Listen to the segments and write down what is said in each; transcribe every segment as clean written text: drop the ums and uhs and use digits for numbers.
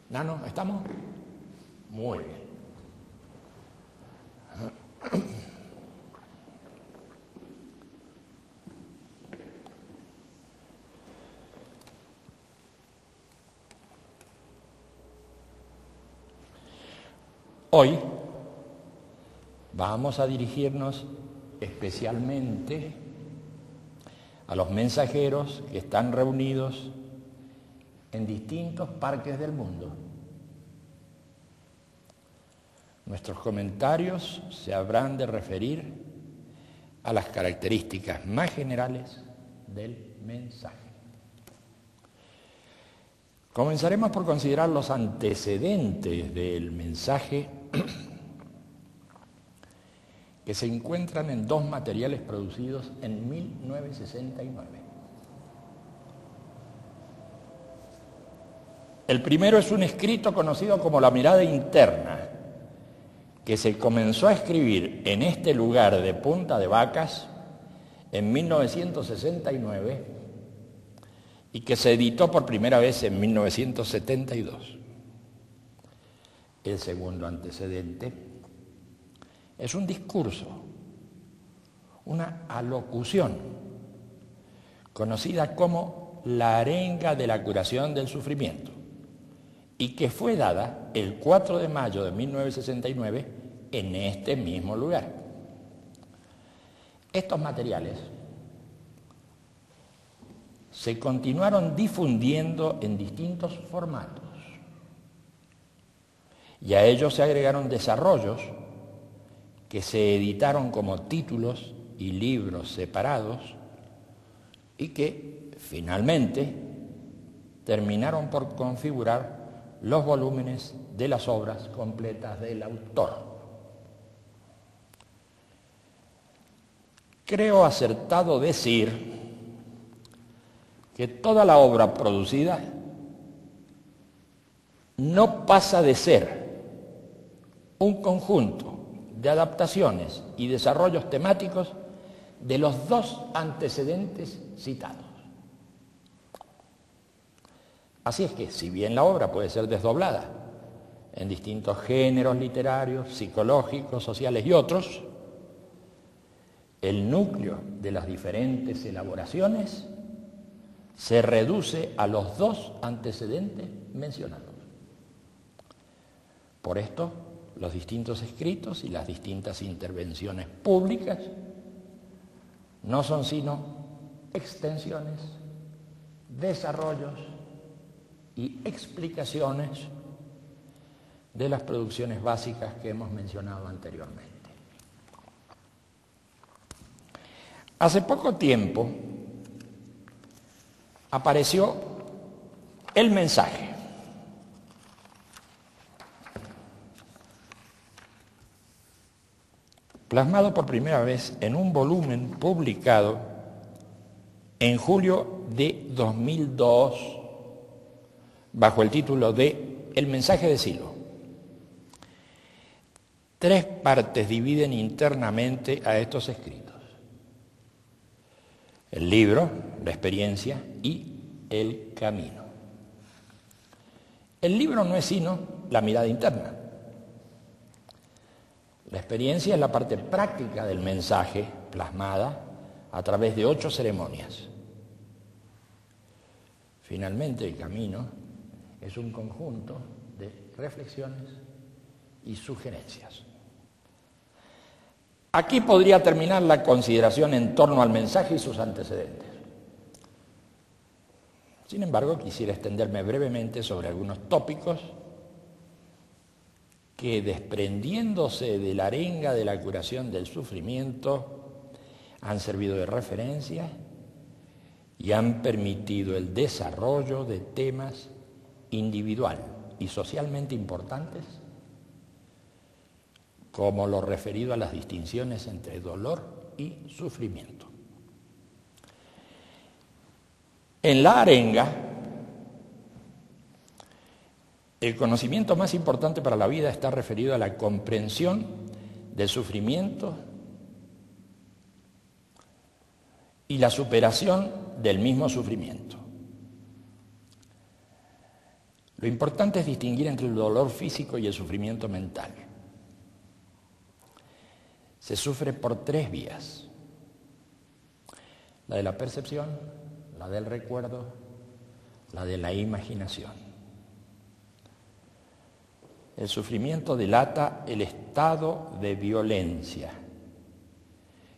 Nano, ¿estamos? Muy bien. Hoy vamos a dirigirnos especialmente a los mensajeros que están reunidos en distintos parques del mundo. Nuestros comentarios se habrán de referir a las características más generales del mensaje. Comenzaremos por considerar los antecedentes del mensaje que se encuentran en dos materiales producidos en 1969. El primero es un escrito conocido como La mirada interna, que se comenzó a escribir en este lugar de Punta de Vacas en 1969 y que se editó por primera vez en 1972. El segundo antecedente es un discurso, una alocución, conocida como la arenga de la curación del sufrimiento, y que fue dada el 4 de mayo de 1969 en este mismo lugar. Estos materiales se continuaron difundiendo en distintos formatos y a ellos se agregaron desarrollos que se editaron como títulos y libros separados y que finalmente terminaron por configurar los volúmenes de las obras completas del autor. Creo acertado decir que toda la obra producida no pasa de ser un conjunto de adaptaciones y desarrollos temáticos de los dos antecedentes citados. Así es que, si bien la obra puede ser desdoblada en distintos géneros literarios, psicológicos, sociales y otros, el núcleo de las diferentes elaboraciones se reduce a los dos antecedentes mencionados. Por esto, los distintos escritos y las distintas intervenciones públicas no son sino extensiones, desarrollos y explicaciones de las producciones básicas que hemos mencionado anteriormente. Hace poco tiempo apareció el mensaje. Plasmado por primera vez en un volumen publicado en julio de 2002 bajo el título de El mensaje de Silo. 3 partes dividen internamente a estos escritos: el libro, la experiencia y el camino. El libro no es sino la mirada interna. La experiencia es la parte práctica del mensaje plasmada a través de 8 ceremonias. Finalmente, el camino es un conjunto de reflexiones y sugerencias. Aquí podría terminar la consideración en torno al mensaje y sus antecedentes. Sin embargo, quisiera extenderme brevemente sobre algunos tópicos que, desprendiéndose de la arenga de la curación del sufrimiento, han servido de referencia y han permitido el desarrollo de temas individual y socialmente importantes, como lo referido a las distinciones entre dolor y sufrimiento. En la arenga, el conocimiento más importante para la vida está referido a la comprensión del sufrimiento y la superación del mismo sufrimiento. Lo importante es distinguir entre el dolor físico y el sufrimiento mental. Se sufre por 3 vías: la de la percepción, la del recuerdo, la de la imaginación. El sufrimiento delata el estado de violencia,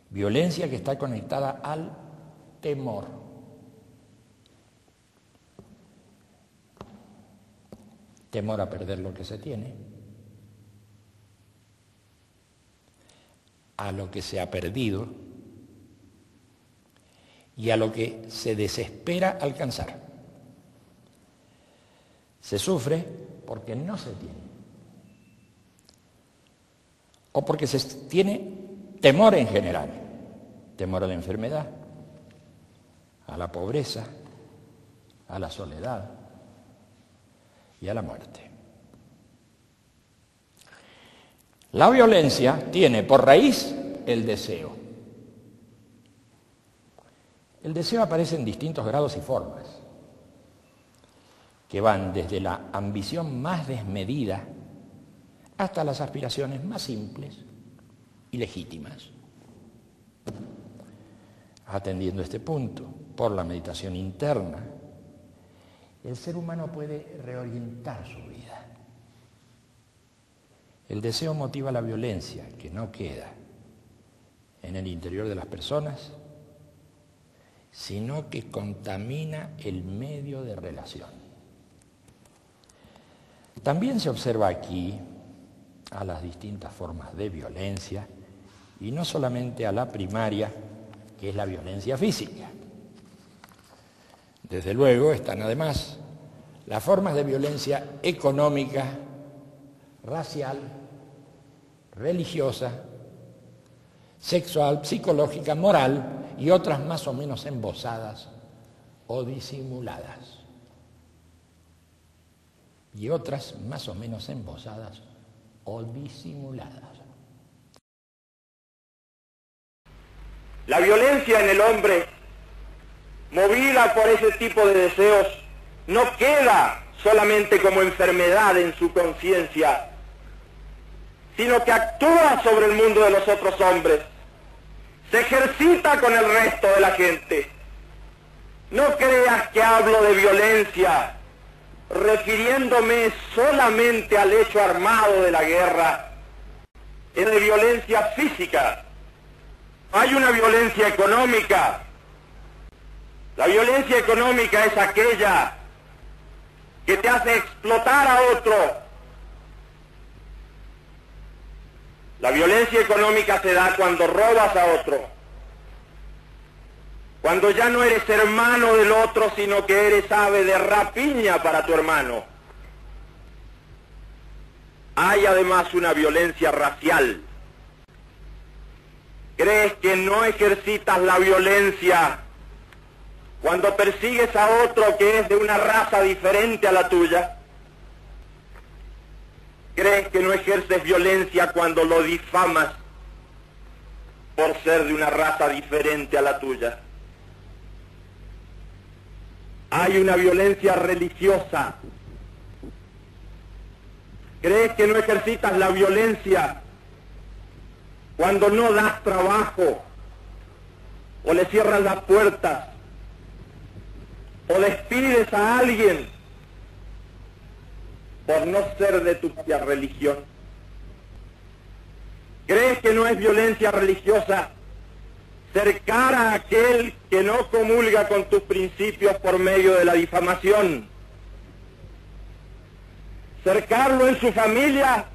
violencia que está conectada al temor. Temor a perder lo que se tiene, a lo que se ha perdido y a lo que se desespera alcanzar. Se sufre porque no se tiene, o porque se tiene temor en general, temor a la enfermedad, a la pobreza, a la soledad y a la muerte. La violencia tiene por raíz el deseo. El deseo aparece en distintos grados y formas, que van desde la ambición más desmedida hasta las aspiraciones más simples y legítimas. Atendiendo este punto, por la meditación interna, el ser humano puede reorientar su vida. El deseo motiva la violencia, que no queda en el interior de las personas, sino que contamina el medio de relación. También se observa aquí a las distintas formas de violencia, y no solamente a la primaria, que es la violencia física. Desde luego están además las formas de violencia económica, racial, religiosa, sexual, psicológica, moral y otras más o menos embozadas o disimuladas. Y otras más o menos embozadas o disimuladas. La violencia en el hombre, movida por ese tipo de deseos, no queda solamente como enfermedad en su conciencia, sino que actúa sobre el mundo de los otros hombres, se ejercita con el resto de la gente. No creas que hablo de violencia refiriéndome solamente al hecho armado de la guerra. Es de violencia física. Hay una violencia económica. La violencia económica es aquella que te hace explotar a otro. La violencia económica se da cuando robas a otro, cuando ya no eres hermano del otro, sino que eres ave de rapiña para tu hermano. Hay además una violencia racial. ¿Crees que no ejercitas la violencia cuando persigues a otro que es de una raza diferente a la tuya? ¿Crees que no ejerces violencia cuando lo difamas por ser de una raza diferente a la tuya? Hay una violencia religiosa. ¿Crees que no ejercitas la violencia cuando no das trabajo, o le cierras las puertas, o despides a alguien por no ser de tu propia religión? ¿Crees que no es violencia religiosa cercar a aquel que no comulga con tus principios por medio de la difamación? Cercarlo en su familia,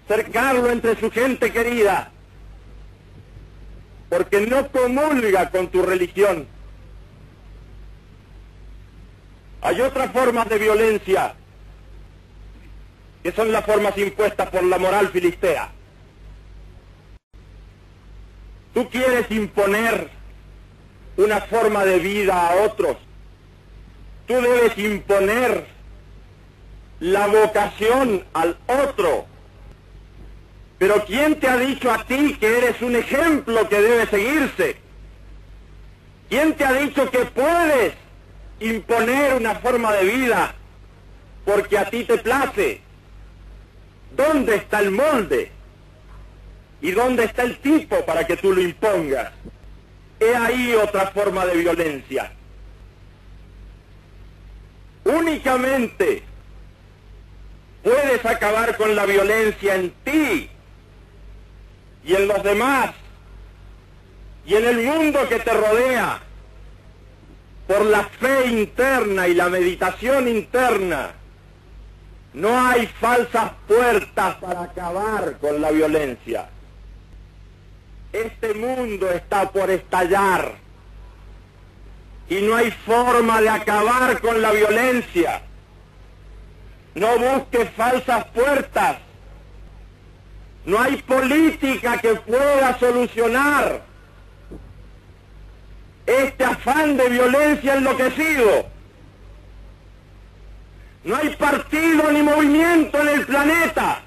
cercarlo entre su gente querida, porque no comulga con tu religión. Hay otras formas de violencia, que son las formas impuestas por la moral filistea. Tú quieres imponer una forma de vida a otros. Tú debes imponer la vocación al otro. Pero ¿quién te ha dicho a ti que eres un ejemplo que debe seguirse? ¿Quién te ha dicho que puedes imponer una forma de vida porque a ti te place? ¿Dónde está el molde? ¿Y dónde está el tipo para que tú lo impongas? He ahí otra forma de violencia. Únicamente puedes acabar con la violencia en ti y en los demás y en el mundo que te rodea por la fe interna y la meditación interna. No hay falsas puertas para acabar con la violencia. Este mundo está por estallar y no hay forma de acabar con la violencia. No busques falsas puertas. No hay política que pueda solucionar este afán de violencia enloquecido. No hay partido ni movimiento en el planeta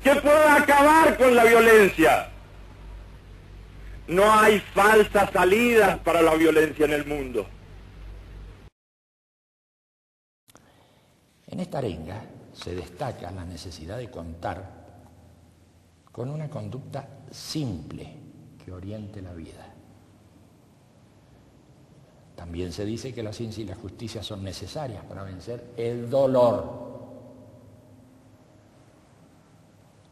que pueda acabar con la violencia. No hay falsas salidas para la violencia en el mundo. En esta arenga se destaca la necesidad de contar con una conducta simple que oriente la vida. También se dice que la ciencia y la justicia son necesarias para vencer el dolor.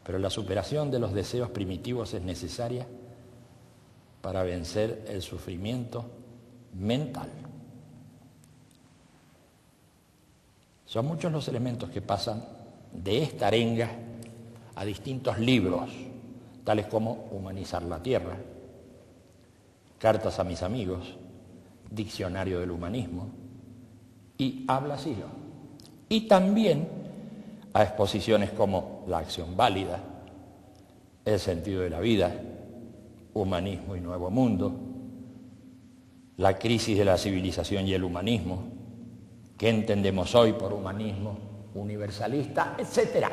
Pero la superación de los deseos primitivos es necesaria para vencer el sufrimiento mental. Son muchos los elementos que pasan de esta arenga a distintos libros, tales como Humanizar la Tierra, Cartas a mis amigos, Diccionario del Humanismo y Habla Siglo. Y también a exposiciones como La acción válida, El sentido de la vida, Humanismo y Nuevo Mundo, La crisis de la civilización y el humanismo, ¿Qué entendemos hoy por humanismo universalista?, etcétera.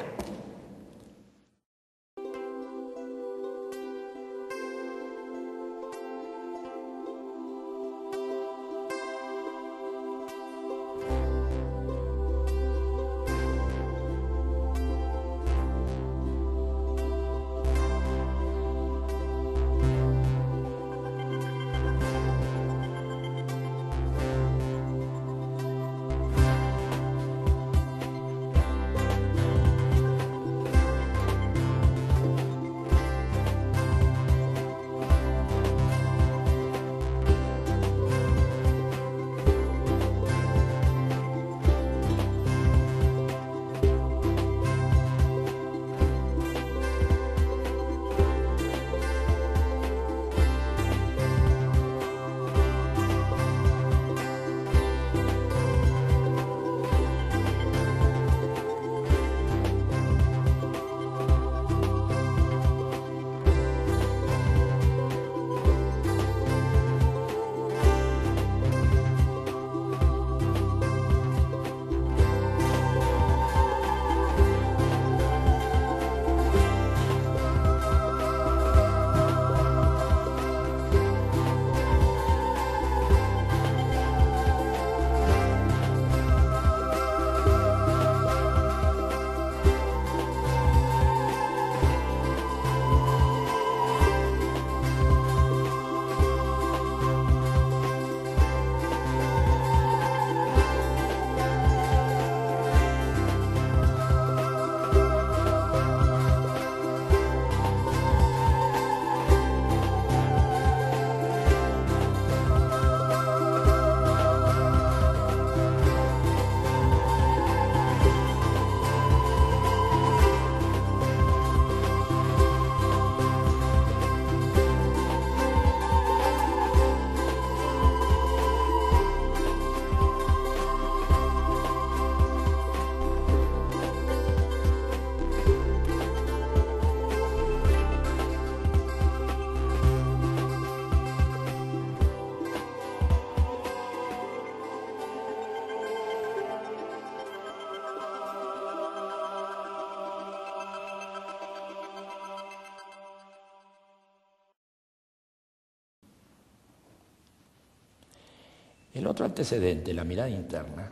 El otro antecedente, la mirada interna,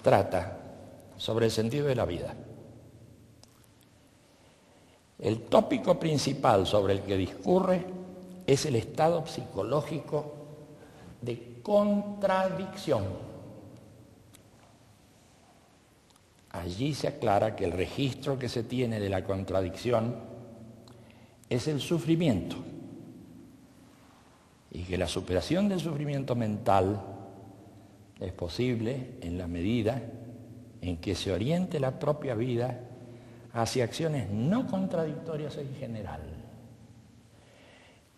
trata sobre el sentido de la vida. El tópico principal sobre el que discurre es el estado psicológico de contradicción. Allí se aclara que el registro que se tiene de la contradicción es el sufrimiento y que la superación del sufrimiento mental es posible en la medida en que se oriente la propia vida hacia acciones no contradictorias en general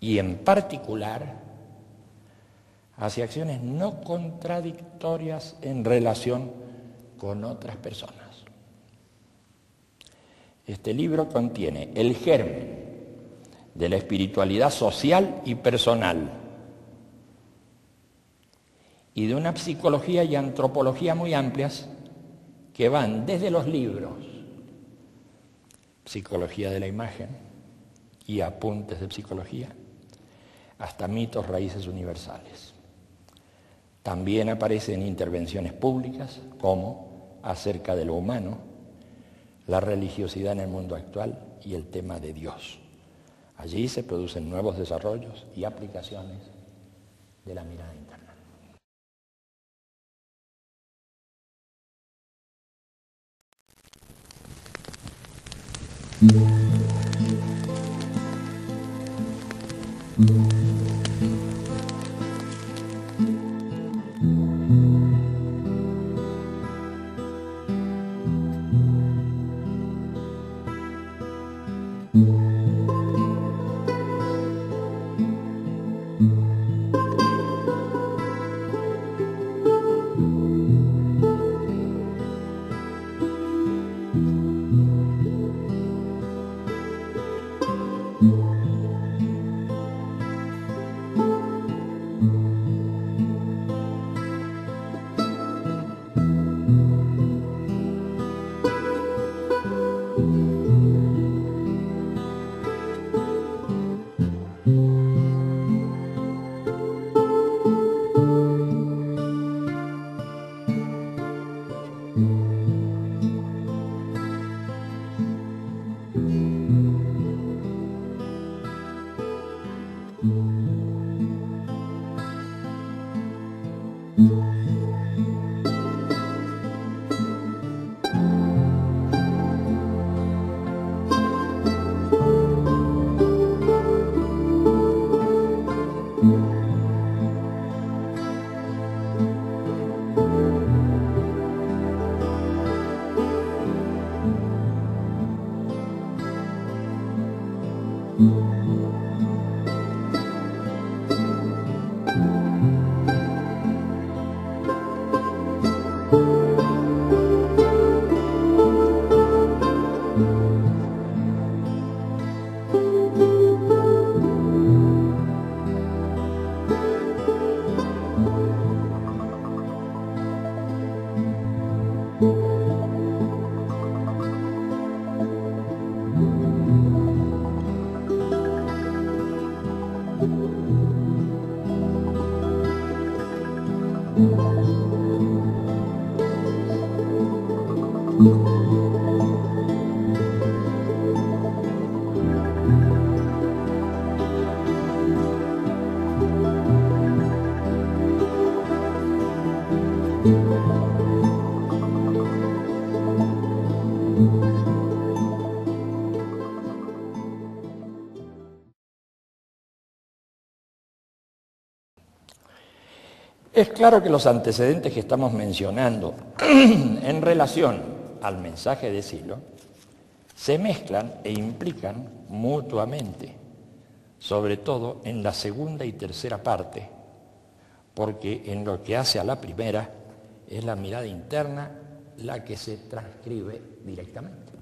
y en particular hacia acciones no contradictorias en relación con otras personas. Este libro contiene el germen de la espiritualidad social y personal y de una psicología y antropología muy amplias que van desde los libros Psicología de la Imagen y Apuntes de Psicología hasta Mitos, Raíces Universales. También aparecen intervenciones públicas como Acerca de lo humano, la religiosidad en el mundo actual y el tema de Dios. Allí se producen nuevos desarrollos y aplicaciones de la mirada interna. Es claro que los antecedentes que estamos mencionando en relación al mensaje de Silo se mezclan e implican mutuamente, sobre todo en la segunda y tercera parte, porque en lo que hace a la primera es la mirada interna la que se transcribe directamente.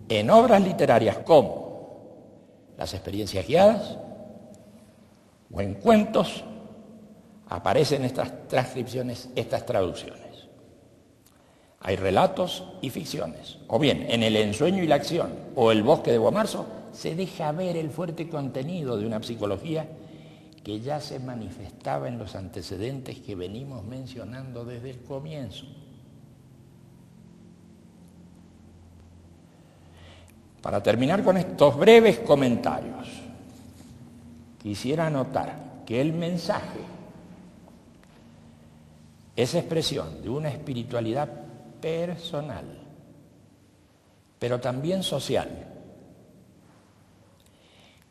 En obras literarias como las experiencias guiadas o en cuentos aparecen estas transcripciones, estas traducciones. Hay relatos y ficciones. O bien, en El ensueño y la acción o El bosque de Bomarzo se deja ver el fuerte contenido de una psicología que ya se manifestaba en los antecedentes que venimos mencionando desde el comienzo. Para terminar con estos breves comentarios, quisiera anotar que el mensaje es expresión de una espiritualidad personal, pero también social,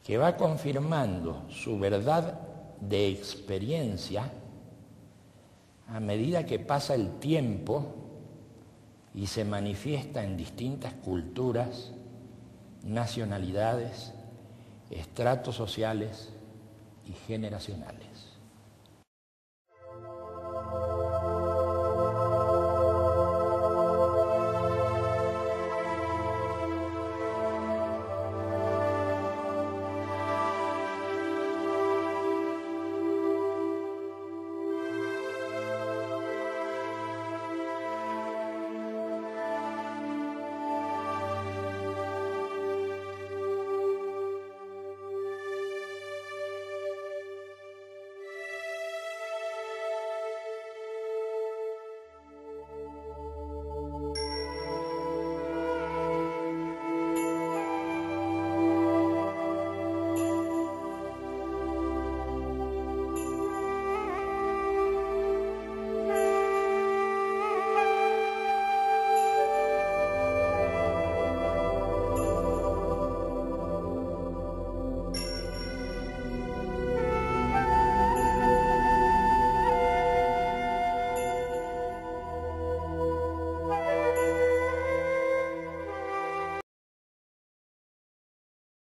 que va confirmando su verdad de experiencia a medida que pasa el tiempo y se manifiesta en distintas culturas, nacionalidades, estratos sociales y generacionales.